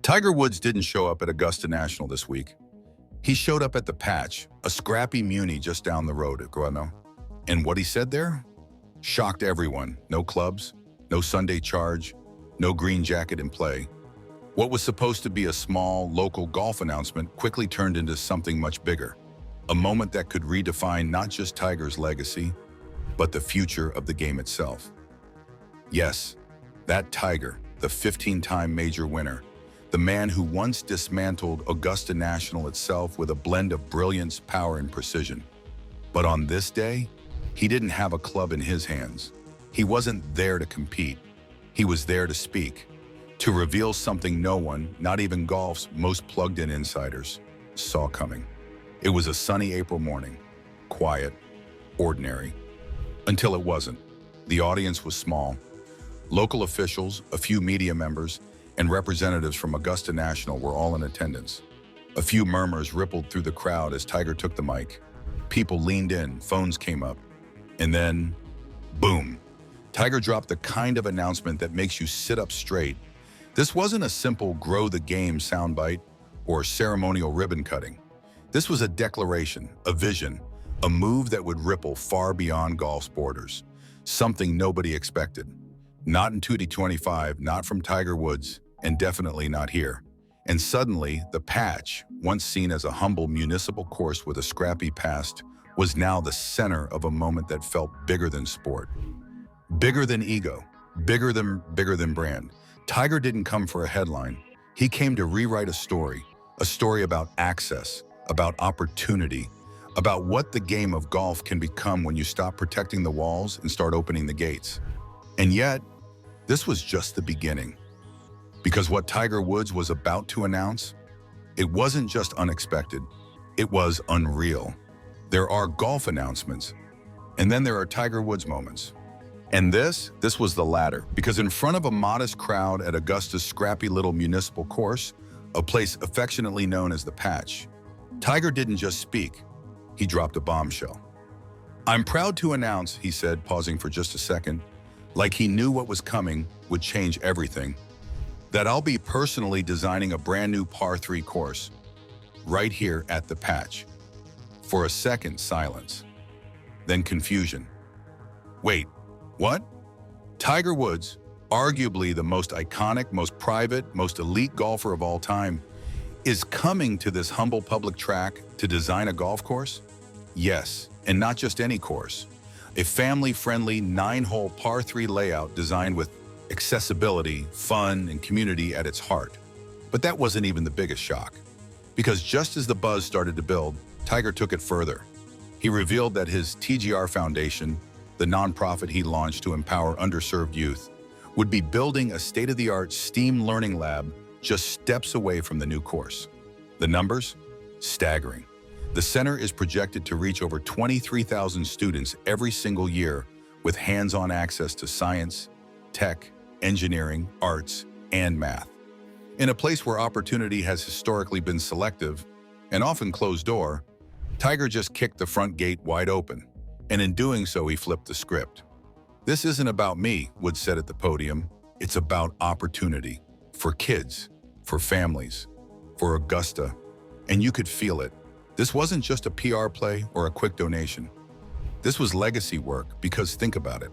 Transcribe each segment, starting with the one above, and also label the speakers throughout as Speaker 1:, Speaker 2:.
Speaker 1: Tiger Woods didn't show up at Augusta National this week. He showed up at the Patch, a scrappy muni just down the road at Guano. And what he said there shocked everyone. No clubs, no Sunday charge, no green jacket in play. What was supposed to be a small, local golf announcement quickly turned into something much bigger. A moment that could redefine not just Tiger's legacy, but the future of the game itself. Yes, that Tiger, the 15-time major winner, the man who once dismantled Augusta National itself with a blend of brilliance, power, and precision. But on this day, he didn't have a club in his hands. He wasn't there to compete. He was there to speak, to reveal something no one, not even golf's most plugged-in insiders, saw coming. It was a sunny April morning, quiet, ordinary, until it wasn't. The audience was small. Local officials, a few media members, and representatives from Augusta National were all in attendance. A few murmurs rippled through the crowd as Tiger took the mic. People leaned in, phones came up, and then, boom. Tiger dropped the kind of announcement that makes you sit up straight. This wasn't a simple grow the game soundbite or ceremonial ribbon cutting. This was a declaration, a vision, a move that would ripple far beyond golf's borders. Something nobody expected. Not in 2025, not from Tiger Woods, and definitely not here. And suddenly, the Patch, once seen as a humble municipal course with a scrappy past, was now the center of a moment that felt bigger than sport. Bigger than ego, bigger than brand. Tiger didn't come for a headline. He came to rewrite a story about access, about opportunity, about what the game of golf can become when you stop protecting the walls and start opening the gates. And yet, this was just the beginning. Because what Tiger Woods was about to announce, it wasn't just unexpected, it was unreal. There are golf announcements, and then there are Tiger Woods moments. And this was the latter, because in front of a modest crowd at Augusta's scrappy little municipal course, a place affectionately known as the Patch, Tiger didn't just speak, he dropped a bombshell. "I'm proud to announce," he said, pausing for just a second, like he knew what was coming would change everything, "that I'll be personally designing a brand new par 3 course right here at the Patch." For a second, silence. Then confusion. Wait, what? Tiger Woods, arguably the most iconic, most private, most elite golfer of all time, is coming to this humble public track to design a golf course? Yes, and not just any course. A family-friendly 9-hole par 3 layout designed with accessibility, fun, and community at its heart. But that wasn't even the biggest shock. Because just as the buzz started to build, Tiger took it further. He revealed that his TGR Foundation, the nonprofit he launched to empower underserved youth, would be building a state-of-the-art STEAM learning lab just steps away from the new course. The numbers? Staggering. The center is projected to reach over 23,000 students every single year with hands-on access to science, tech, engineering, arts, and math. In a place where opportunity has historically been selective and often closed-door, Tiger just kicked the front gate wide open, and in doing so, he flipped the script. "This isn't about me," Woods said at the podium. "It's about opportunity. For kids, for families, for Augusta." And you could feel it. This wasn't just a PR play or a quick donation. This was legacy work, because think about it.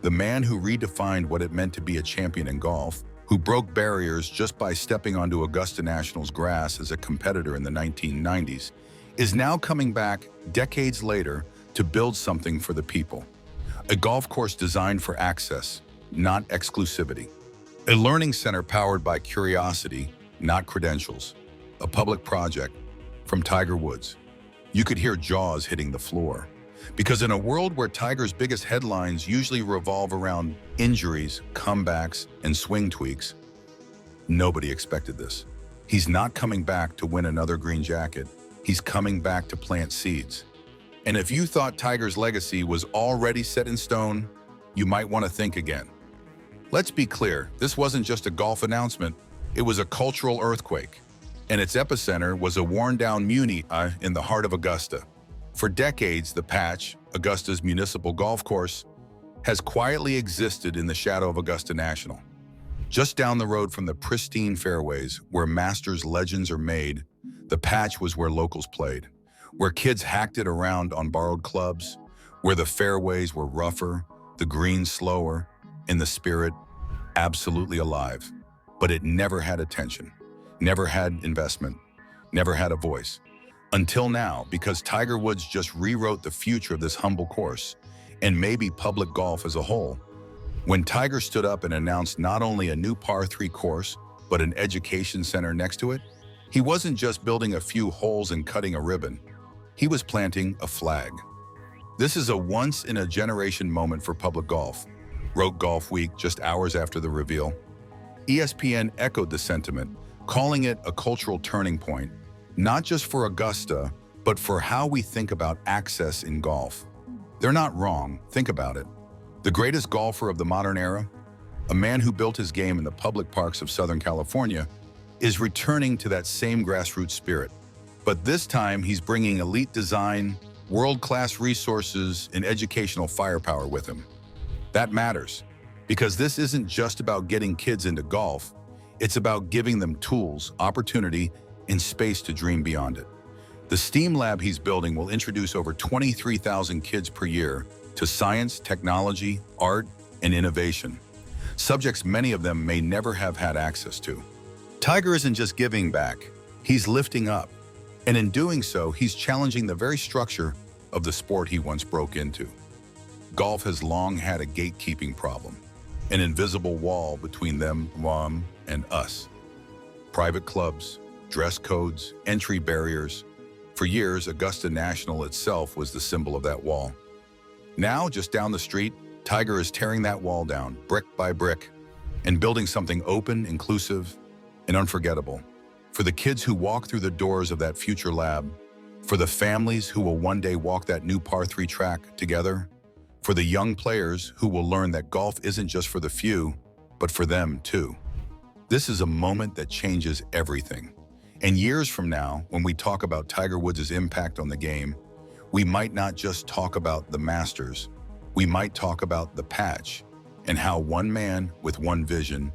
Speaker 1: The man who redefined what it meant to be a champion in golf, who broke barriers just by stepping onto Augusta National's grass as a competitor in the 1990s, is now coming back decades later to build something for the people. A golf course designed for access, not exclusivity. A learning center powered by curiosity, not credentials. A public project from Tiger Woods. You could hear jaws hitting the floor. Because in a world where Tiger's biggest headlines usually revolve around injuries, comebacks, and swing tweaks, nobody expected this. He's not coming back to win another green jacket. He's coming back to plant seeds. And if you thought Tiger's legacy was already set in stone, you might want to think again. Let's be clear, this wasn't just a golf announcement, it was a cultural earthquake. And its epicenter was a worn-down muni in the heart of Augusta. For decades, the Patch, Augusta's municipal golf course, has quietly existed in the shadow of Augusta National. Just down the road from the pristine fairways where Masters legends are made, the patch was where locals played, where kids hacked it around on borrowed clubs, where the fairways were rougher, the greens slower, and the spirit absolutely alive. But it never had attention, never had investment, never had a voice. Until now, because Tiger Woods just rewrote the future of this humble course, and maybe public golf as a whole. When Tiger stood up and announced not only a new par 3 course, but an education center next to it, he wasn't just building a few holes and cutting a ribbon. He was planting a flag. This is a once-in-a-generation moment for public golf, wrote Golfweek just hours after the reveal. ESPN echoed the sentiment, calling it a cultural turning point, not just for Augusta, but for how we think about access in golf. They're not wrong, think about it. The greatest golfer of the modern era, a man who built his game in the public parks of Southern California, is returning to that same grassroots spirit. But this time, he's bringing elite design, world-class resources, and educational firepower with him. That matters, because this isn't just about getting kids into golf, it's about giving them tools, opportunity, and space to dream beyond it. The STEAM lab he's building will introduce over 23,000 kids per year to science, technology, art, and innovation, subjects many of them may never have had access to. Tiger isn't just giving back, he's lifting up. And in doing so, he's challenging the very structure of the sport he once broke into. Golf has long had a gatekeeping problem, an invisible wall between them and us. Private clubs, dress codes, entry barriers. For years, Augusta National itself was the symbol of that wall. Now, just down the street, Tiger is tearing that wall down, brick by brick, and building something open, inclusive, and unforgettable. For the kids who walk through the doors of that future lab, for the families who will one day walk that new par 3 track together, for the young players who will learn that golf isn't just for the few, but for them too. This is a moment that changes everything. And years from now, when we talk about Tiger Woods' impact on the game, we might not just talk about the Masters, we might talk about the patch and how one man with one vision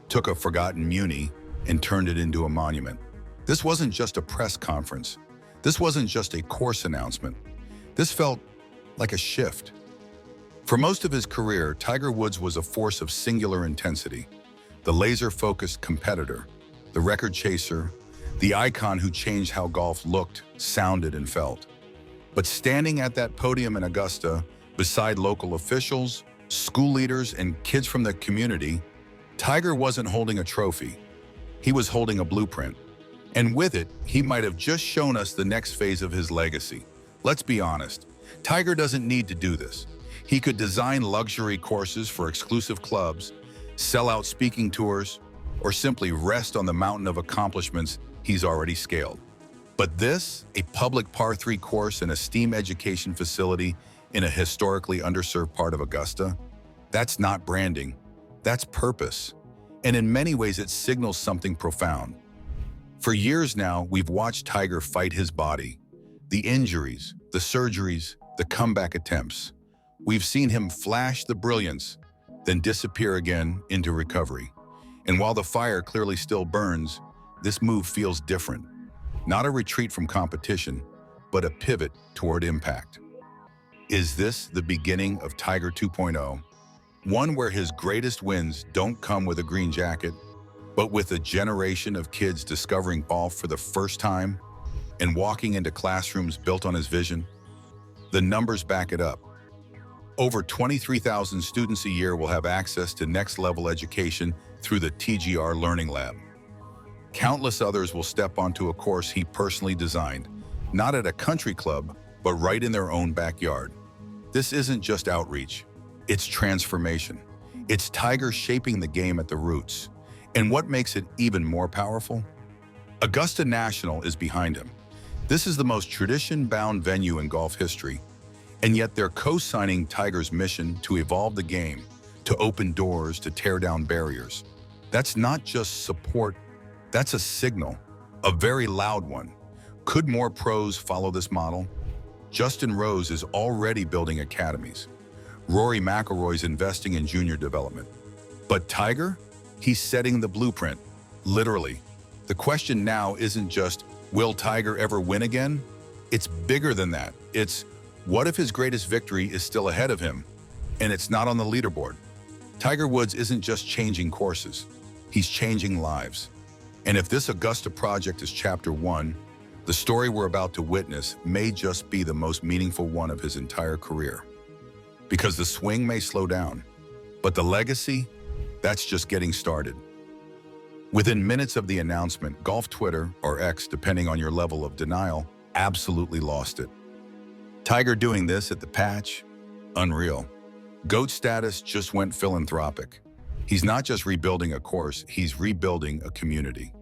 Speaker 1: took a forgotten muni and turned it into a monument. This wasn't just a press conference. This wasn't just a course announcement. This felt like a shift. For most of his career, Tiger Woods was a force of singular intensity, the laser-focused competitor, the record chaser, the icon who changed how golf looked, sounded, and felt. But standing at that podium in Augusta, beside local officials, school leaders, and kids from the community, Tiger wasn't holding a trophy. He was holding a blueprint. And with it, he might have just shown us the next phase of his legacy. Let's be honest, Tiger doesn't need to do this. He could design luxury courses for exclusive clubs, sell out speaking tours, or simply rest on the mountain of accomplishments he's already scaled. But this, a public par 3 course and a STEAM education facility in a historically underserved part of Augusta, that's not branding, that's purpose. And in many ways, it signals something profound. For years now, we've watched Tiger fight his body, the injuries, the surgeries, the comeback attempts. We've seen him flash the brilliance, then disappear again into recovery. And while the fire clearly still burns, this move feels different. Not a retreat from competition, but a pivot toward impact. Is this the beginning of Tiger 2.0? One where his greatest wins don't come with a green jacket, but with a generation of kids discovering golf for the first time and walking into classrooms built on his vision? The numbers back it up. Over 23,000 students a year will have access to next-level education through the TGR Learning Lab. Countless others will step onto a course he personally designed, not at a country club, but right in their own backyard. This isn't just outreach, it's transformation. It's Tiger shaping the game at the roots. And what makes it even more powerful? Augusta National is behind him. This is the most tradition-bound venue in golf history, and yet they're co-signing Tiger's mission to evolve the game, to open doors, to tear down barriers. That's not just support, that's a signal, a very loud one. Could more pros follow this model? Justin Rose is already building academies. Rory McIlroy's investing in junior development. But Tiger? He's setting the blueprint, literally. The question now isn't just, will Tiger ever win again? It's bigger than that. It's, what if his greatest victory is still ahead of him? And it's not on the leaderboard. Tiger Woods isn't just changing courses. He's changing lives. And if this Augusta project is chapter 1, the story we're about to witness may just be the most meaningful one of his entire career. Because the swing may slow down, but the legacy, that's just getting started. Within minutes of the announcement, Golf Twitter, or X, depending on your level of denial, absolutely lost it. Tiger doing this at the Patch? Unreal. GOAT status just went philanthropic. He's not just rebuilding a course, he's rebuilding a community.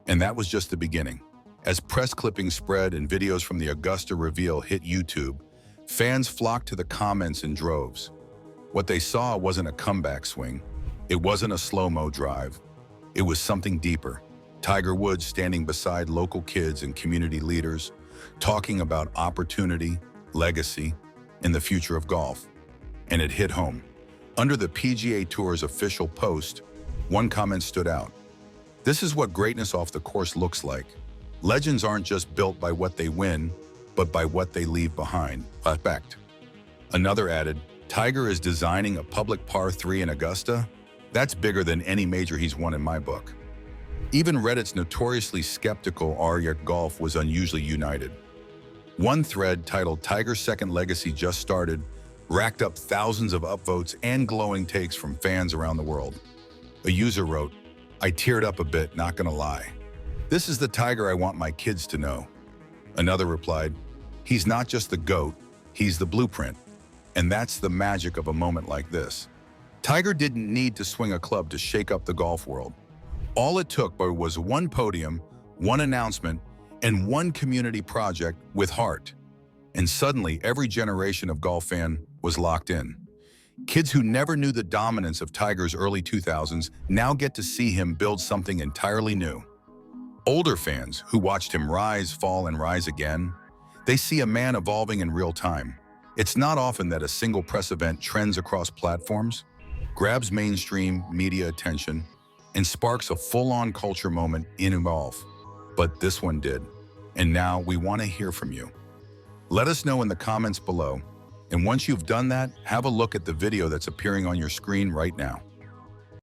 Speaker 1: And that was just the beginning. As press clippings spread and videos from the Augusta reveal hit YouTube, fans flocked to the comments in droves. What they saw wasn't a comeback swing. It wasn't a slow-mo drive. It was something deeper. Tiger Woods standing beside local kids and community leaders, talking about opportunity, legacy, and the future of golf. And it hit home. Under the PGA Tour's official post, one comment stood out. This is what greatness off the course looks like. Legends aren't just built by what they win, but by what they leave behind. Effect. Another added, Tiger is designing a public par 3 in Augusta? That's bigger than any major he's won in my book. Even Reddit's notoriously skeptical r/golf was unusually united. One thread titled Tiger's Second Legacy Just Started racked up thousands of upvotes and glowing takes from fans around the world. A user wrote, I teared up a bit, not gonna lie. This is the Tiger I want my kids to know. Another replied, he's not just the GOAT, he's the blueprint. And that's the magic of a moment like this. Tiger didn't need to swing a club to shake up the golf world. All it took was one podium, one announcement, and one community project with heart. And suddenly, every generation of golf fan was locked in. Kids who never knew the dominance of Tiger's early 2000s now get to see him build something entirely new. Older fans who watched him rise, fall, and rise again, they see a man evolving in real time. It's not often that a single press event trends across platforms, grabs mainstream media attention, and sparks a full-on culture moment in golf. But this one did. And now we want to hear from you. Let us know in the comments below. And once you've done that, have a look at the video that's appearing on your screen right now.